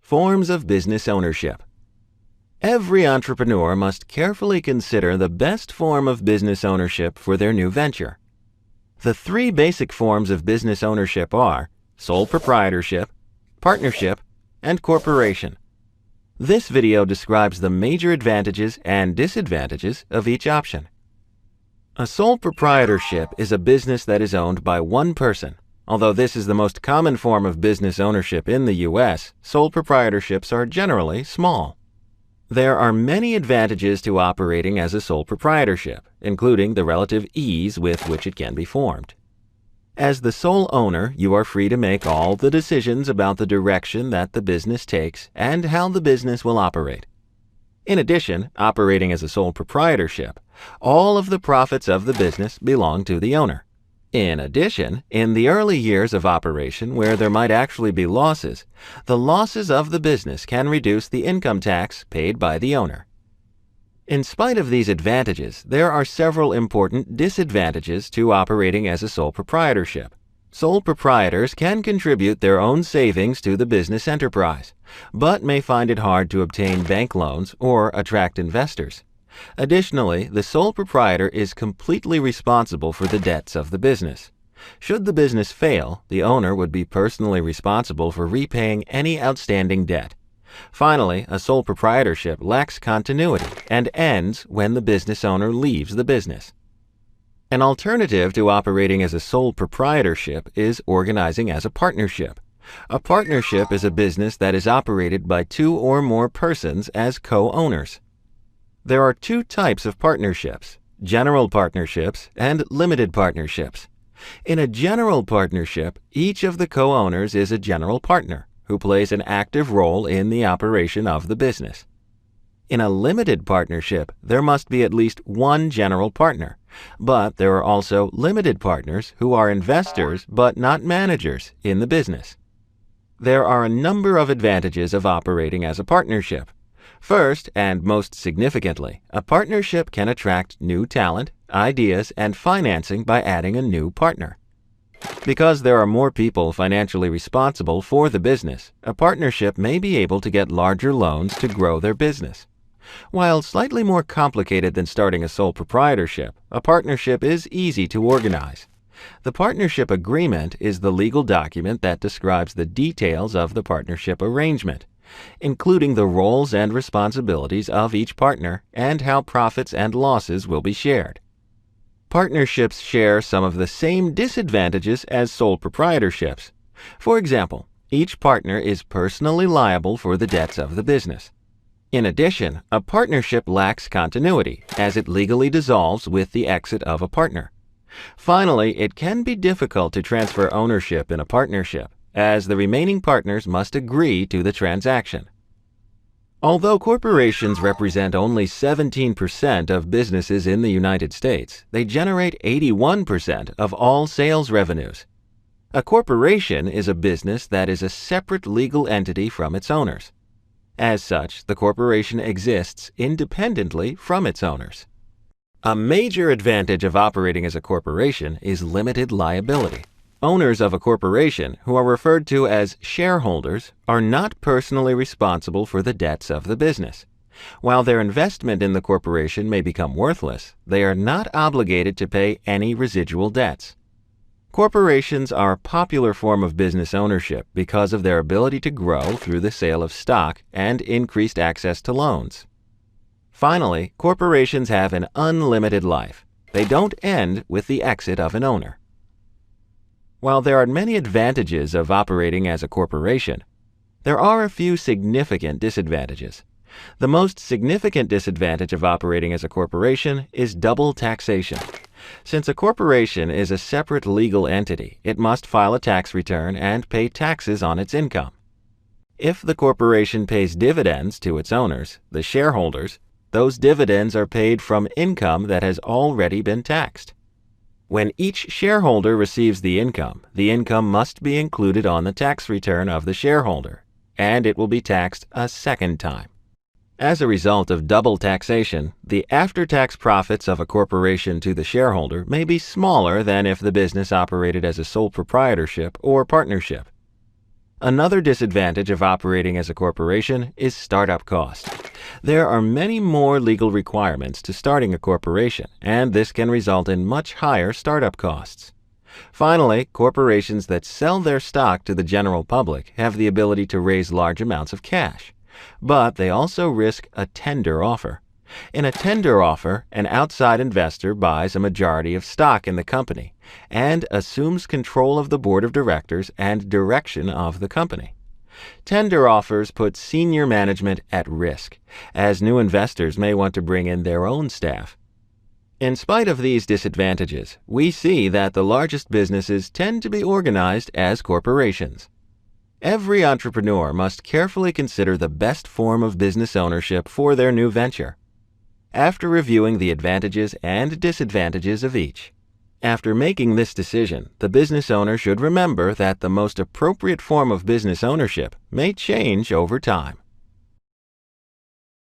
Forms of business ownership. Every entrepreneur must carefully consider the best form of business ownership for their new venture. The three basic forms of business ownership are sole proprietorship, partnership, and corporation. This video describes the major advantages and disadvantages of each option. A sole proprietorship is a business that is owned by one person. Although this is the most common form of business ownership in the U.S., sole proprietorships are generally small. There are many advantages to operating as a sole proprietorship, including the relative ease with which it can be formed. As the sole owner, you are free to make all the decisions about the direction that the business takes and how the business will operate. In addition, operating as a sole proprietorship, all of the profits of the business belong to the owner. In addition, in the early years of operation where there might actually be losses, the losses of the business can reduce the income tax paid by the owner. In spite of these advantages, there are several important disadvantages to operating as a sole proprietorship. Sole proprietors can contribute their own savings to the business enterprise, but may find it hard to obtain bank loans or attract investors. Additionally, the sole proprietor is completely responsible for the debts of the business. Should the business fail, the owner would be personally responsible for repaying any outstanding debt. Finally, a sole proprietorship lacks continuity and ends when the business owner leaves the business. An alternative to operating as a sole proprietorship is organizing as a partnership. A partnership is a business that is operated by two or more persons as co-owners. There are two types of partnerships: general partnerships and limited partnerships. In a general partnership, each of the co-owners is a general partner who plays an active role in the operation of the business. In a limited partnership, there must be at least one general partner, but there are also limited partners who are investors but not managers in the business. There are a number of advantages of operating as a partnership. First, and most significantly, a partnership can attract new talent, ideas, and financing by adding a new partner. Because there are more people financially responsible for the business, a partnership may be able to get larger loans to grow their business. While slightly more complicated than starting a sole proprietorship, a partnership is easy to organize. The partnership agreement is the legal document that describes the details of the partnership arrangement, including the roles and responsibilities of each partner and how profits and losses will be shared. Partnerships share some of the same disadvantages as sole proprietorships. For example, each partner is personally liable for the debts of the business. In addition, a partnership lacks continuity, as it legally dissolves with the exit of a partner. Finally, it can be difficult to transfer ownership in a partnership, as the remaining partners must agree to the transaction. Although corporations represent only 17% of businesses in the United States, they generate 81% of all sales revenues. A corporation is a business that is a separate legal entity from its owners. As such, the corporation exists independently from its owners. A major advantage of operating as a corporation is limited liability. Owners of a corporation, who are referred to as shareholders, are not personally responsible for the debts of the business. While their investment in the corporation may become worthless, they are not obligated to pay any residual debts. Corporations are a popular form of business ownership because of their ability to grow through the sale of stock and increased access to loans. Finally, corporations have an unlimited life. They don't end with the exit of an owner. While there are many advantages of operating as a corporation, there are a few significant disadvantages. The most significant disadvantage of operating as a corporation is double taxation. Since a corporation is a separate legal entity, it must file a tax return and pay taxes on its income. If the corporation pays dividends to its owners, the shareholders, those dividends are paid from income that has already been taxed. When each shareholder receives the income must be included on the tax return of the shareholder, and it will be taxed a second time. As a result of double taxation, the after-tax profits of a corporation to the shareholder may be smaller than if the business operated as a sole proprietorship or partnership. Another disadvantage of operating as a corporation is startup cost. There are many more legal requirements to starting a corporation, and this can result in much higher startup costs. Finally, corporations that sell their stock to the general public have the ability to raise large amounts of cash, but they also risk a tender offer. In a tender offer, an outside investor buys a majority of stock in the company and assumes control of the board of directors and direction of the company. Tender offers put senior management at risk, as new investors may want to bring in their own staff. In spite of these disadvantages, we see that the largest businesses tend to be organized as corporations. Every entrepreneur must carefully consider the best form of business ownership for their new venture, after reviewing the advantages and disadvantages of each. After making this decision, the business owner should remember that the most appropriate form of business ownership may change over time.